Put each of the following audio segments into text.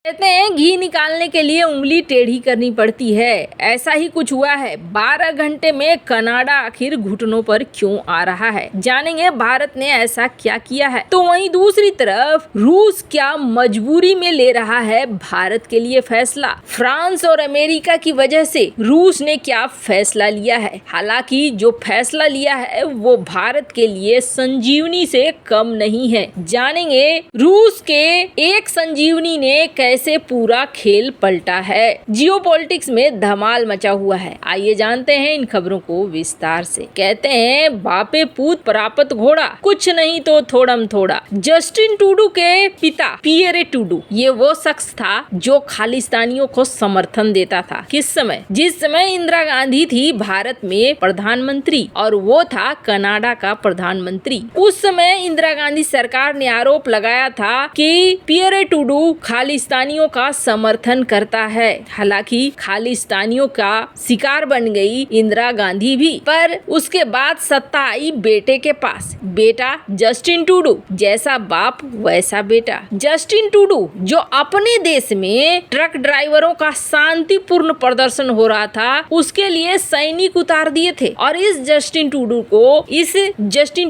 कहते हैं घी निकालने के लिए उंगली टेढ़ी करनी पड़ती है। ऐसा ही कुछ हुआ है। 12 घंटे में कनाडा आखिर घुटनों पर क्यों आ रहा है, जानेंगे भारत ने ऐसा क्या किया है। तो वहीं दूसरी तरफ रूस क्या मजबूरी में ले रहा है भारत के लिए फैसला। फ्रांस और अमेरिका की वजह से रूस ने क्या फैसला लिया है। हालांकि जो फैसला लिया है वो भारत के लिए संजीवनी से कम नहीं है। जानेंगे रूस के एक संजीवनी ने कैसे पूरा खेल पलटा है। जियोपॉलिटिक्स में धमाल मचा हुआ है। आइए जानते हैं इन खबरों को विस्तार से। कहते हैं बापे पूत प्राप्त घोड़ा, कुछ नहीं तो थोड़म थोड़ा। जस्टिन ट्रूडो के पिता पियरे ट्रूडो ये वो शख्स था जो खालिस्तानियों को समर्थन देता था। किस समय? जिस समय इंदिरा गांधी थी भारत में प्रधानमंत्री और वो था कनाडा का प्रधानमंत्री। उस समय इंदिरा गांधी सरकार ने आरोप लगाया था कि पियरे ट्रूडो खालिस्तानियों का समर्थन करता है। हालांकि खालिस्तानियों का शिकार बन गई इंदिरा गांधी भी। पर उसके बाद सत्ता आई बेटे के पास। बेटा जस्टिन ट्रूडो, जैसा बाप वैसा बेटा। जस्टिन ट्रूडो जो अपने देश में ट्रक ड्राइवरों का शांतिपूर्ण प्रदर्शन हो रहा था उसके लिए सैनिक उतार दिए थे। और इस जस्टिन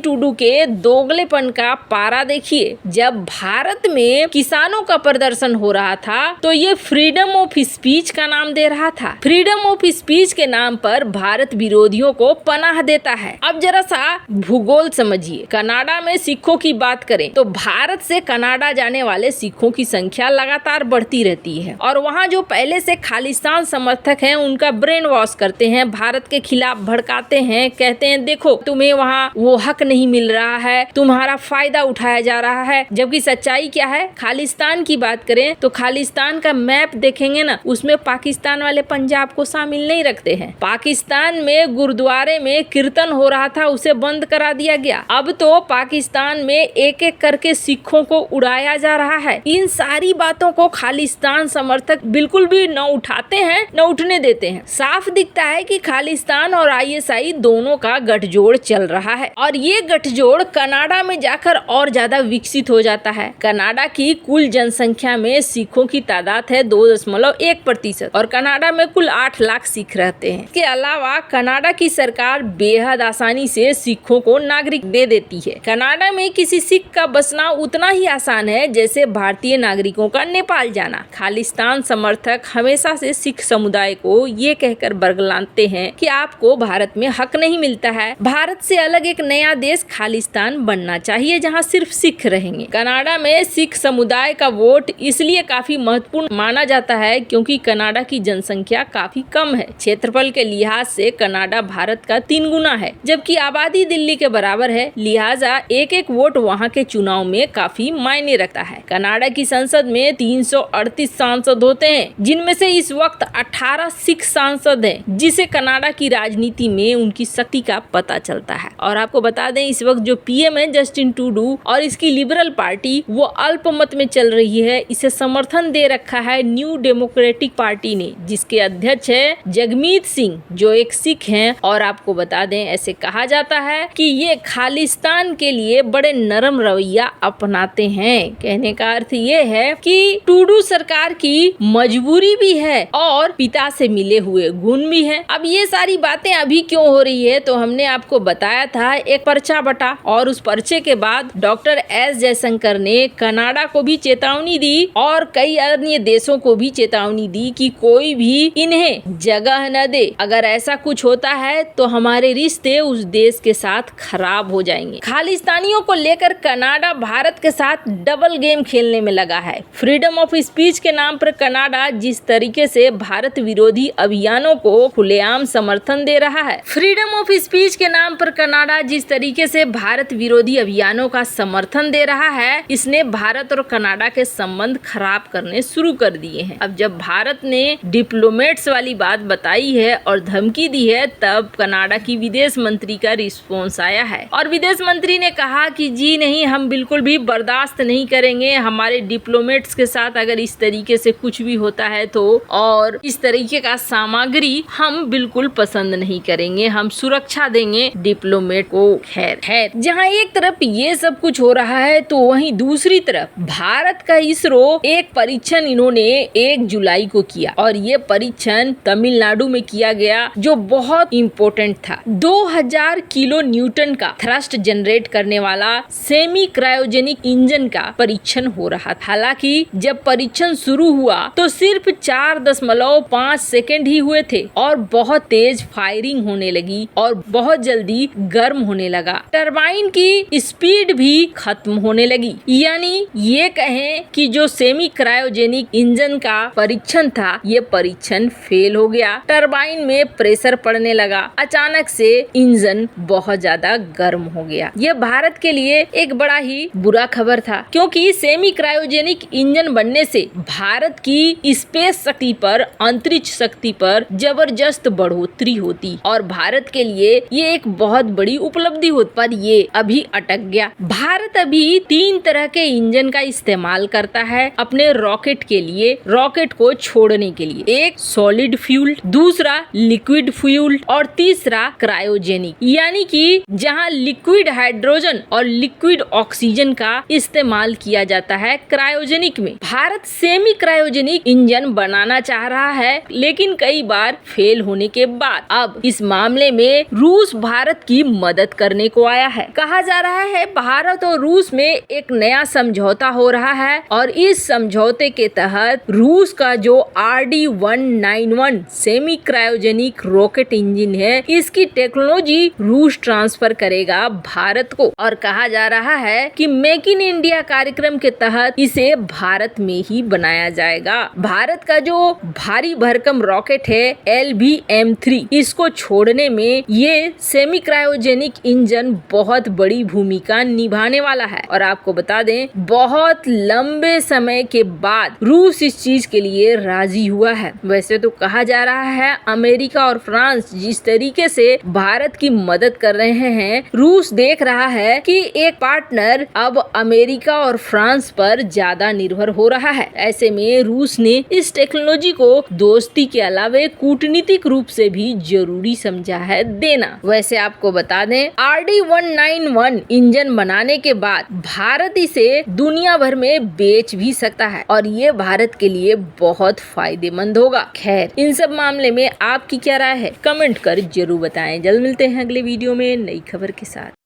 ट्रूडो के दोगलेपन का पारा देखिए। जब भारत में किसानों का प्रदर्शन हो रहा था तो ये फ्रीडम ऑफ स्पीच का नाम दे रहा था। फ्रीडम ऑफ स्पीच के नाम पर भारत विरोधियों को पनाह देता है। अब जरा सा भूगोल समझिए। कनाडा में सिखों की बात करें तो भारत से कनाडा जाने वाले सिखों की संख्या लगातार बढ़ती रहती है और वहाँ जो पहले से खालिस्तान समर्थक हैं उनका ब्रेन वॉश करते हैं, भारत के खिलाफ भड़काते हैं, कहते हैं देखो तुम्हें वहाँ वो हक नहीं मिल रहा है, तुम्हारा फायदा उठाया जा रहा है। जबकि सच्चाई क्या है? खालिस्तान की बात करें तो खालिस्तान का मैप देखेंगे ना, उसमें पाकिस्तान वाले पंजाब को शामिल नहीं रखते हैं। पाकिस्तान में गुरुद्वारे में कीर्तन हो रहा था, उसे बंद करा दिया गया। अब तो पाकिस्तान में एक एक करके सिखों को उड़ाया जा रहा है। इन सारी बातों को खालिस्तान समर्थक बिल्कुल भी न उठाते हैं न उठने देते हैं। साफ दिखता है कि खालिस्तान और आईएसआई दोनों का गठजोड़ चल रहा है और ये गठजोड़ कनाडा में जाकर और ज्यादा विकसित हो जाता है। कनाडा की कुल जनसंख्या में सिखों की तादाद है 2.1% और कनाडा में कुल 8 लाख सिख रहते हैं। इसके अलावा कनाडा की सरकार बेहद आसानी से सिखों को नागरिक दे देती है। कनाडा में किसी सिख का बसना उतना ही आसान है जैसे भारतीय नागरिकों का नेपाल जाना। खालिस्तान समर्थक हमेशा से सिख समुदाय को ये कहकर बरगलाते हैं कि आपको भारत में हक नहीं मिलता है, भारत से अलग एक नया देश खालिस्तान बनना चाहिए जहाँ सिर्फ सिख रहेंगे। कनाडा में सिख समुदाय का वोट इसलिए काफी महत्वपूर्ण माना जाता है क्योंकि कनाडा की जनसंख्या काफी कम है। क्षेत्रफल के लिहाज से कनाडा भारत का 3 गुना है, जबकि आबादी दिल्ली के बराबर है। लिहाजा एक एक वोट वहाँ के चुनाव में काफी मायने रखता है। कनाडा की संसद में 338 सांसद होते हैं, जिनमें से इस वक्त 18 सिख सांसद हैं, जिसे कनाडा की राजनीति में उनकी शक्ति का पता चलता है। और आपको बता दें इस वक्त जो पीएम है जस्टिन ट्रूडो और इसकी लिबरल पार्टी वो अल्पमत में चल रही है। इसे समर्थन दे रखा है न्यू डेमोक्रेटिक पार्टी ने, जिसके अध्यक्ष है जगमीत सिंह जो एक सिख हैं। और आपको बता दें ऐसे कहा जाता है कि ये खालिस्तान के लिए बड़े नरम रवैया अपनाते हैं। कहने का अर्थ ये है कि ट्रूडो सरकार की मजबूरी भी है और पिता से मिले हुए गुण भी है। अब ये सारी बातें अभी क्यों हो रही है तो हमने आपको बताया था एक पर्चा बटा और उस पर्चे के बाद डॉक्टर एस जयशंकर ने कनाडा को भी चेतावनी दी और कई अन्य देशों को भी चेतावनी दी कि कोई भी इन्हें जगह न दे। अगर ऐसा कुछ होता है तो हमारे रिश्ते उस देश के साथ खराब हो जाएंगे। खालिस्तानियों को लेकर कनाडा भारत के साथ डबल गेम खेलने में लगा है। फ्रीडम ऑफ स्पीच के नाम पर कनाडा जिस तरीके से भारत विरोधी अभियानों को खुलेआम समर्थन दे रहा है, फ्रीडम ऑफ स्पीच के नाम पर कनाडा जिस तरीके से भारत विरोधी अभियानों का समर्थन दे रहा है, इसने भारत और कनाडा के संबंध खराब करने शुरू कर दिए हैं। अब जब भारत ने डिप्लोमेट्स वाली बात बताई है और धमकी दी है तब कनाडा की विदेश मंत्री का रिस्पॉन्स आया है और विदेश मंत्री ने कहा कि जी नहीं, हम बिल्कुल भी बर्दाश्त नहीं करेंगे हमारे डिप्लोमेट्स के साथ अगर इस तरीके से कुछ भी होता है तो, और इस तरीके का सामग्री हम बिल्कुल पसंद नहीं करेंगे, हम सुरक्षा देंगे डिप्लोमेट को। खैर जहाँ एक तरफ ये सब कुछ हो रहा है तो वहीं दूसरी तरफ भारत का इसरो एक परीक्षण इन्होंने 1 जुलाई को किया और ये परीक्षण तमिलनाडु में किया गया जो बहुत इम्पोर्टेंट था। 2000 किलो न्यूटन का थ्रस्ट जनरेट करने वाला सेमी क्रायोजेनिक इंजन का परीक्षण हो रहा था। हालांकि जब परीक्षण शुरू हुआ तो सिर्फ 4.5 सेकंड ही हुए थे और बहुत तेज फायरिंग होने लगी और बहुत जल्दी गर्म होने लगा। टरबाइन की स्पीड भी खत्म होने लगी। यानी ये कहें कि जो सेमी क्रायोजेनिक इंजन का परीक्षण था ये परीक्षण फेल हो गया। टरबाइन में प्रेशर पड़ने लगा। अचानक से इंजन बहुत ज्यादा गर्म हो गया। ये भारत के लिए एक बड़ा ही बुरा खबर था क्योंकि सेमी क्रायोजेनिक इंजन बनने से भारत की स्पेस शक्ति पर, अंतरिक्ष शक्ति पर जबरदस्त बढ़ोतरी होती और भारत के लिए ये एक बहुत बड़ी उपलब्धि होती। पर ये अभी अटक गया। भारत अभी 3 तरह के इंजन का इस्तेमाल करता है अपने रॉकेट के लिए, रॉकेट को छोड़ने के लिए। एक सॉलिड फ्यूल, दूसरा लिक्विड फ्यूल और तीसरा क्रायोजेनिक। यानी कि जहां लिक्विड हाइड्रोजन और लिक्विड ऑक्सीजन का इस्तेमाल किया जाता है क्रायोजेनिक में। भारत सेमी क्रायोजेनिक इंजन बनाना चाह रहा है लेकिन कई बार फेल होने के बाद अब इस मामले में रूस भारत की मदद करने को आया है। कहा जा रहा है भारत और रूस में एक नया समझौता हो रहा है और इस समझौते के तहत रूस का जो RD-191 semi cryogenic rocket engine है इसकी टेक्नोलॉजी रूस ट्रांसफर करेगा भारत को। और कहा जा रहा है कि मेक इन इंडिया कार्यक्रम के तहत इसे भारत में ही बनाया जाएगा। भारत का जो भारी भरकम रॉकेट है LVM-3 इसको छोड़ने में ये सेमी क्रायोजेनिक इंजन बहुत बड़ी भूमिका निभाने वाला है। और आपको बता दें बहुत लंबे समय के बाद रूस इस चीज के लिए राजी हुआ है। वैसे तो कहा जा रहा है अमेरिका और फ्रांस जिस तरीके से भारत की मदद कर रहे हैं, रूस देख रहा है कि एक पार्टनर अब अमेरिका और फ्रांस पर ज्यादा निर्भर हो रहा है। ऐसे में रूस ने इस टेक्नोलॉजी को दोस्ती के अलावे कूटनीतिक रूप से भी जरूरी समझा है देना। वैसे आपको बता दें RD-191 इंजन बनाने के बाद भारत इसे दुनिया भर में बेच भी सकता है और ये भारत के लिए बहुत फायदेमंद होगा। खैर इन सब मामले में आपकी क्या राय है कमेंट कर जरूर बताएं। जल्द मिलते हैं अगले वीडियो में नई खबर के साथ।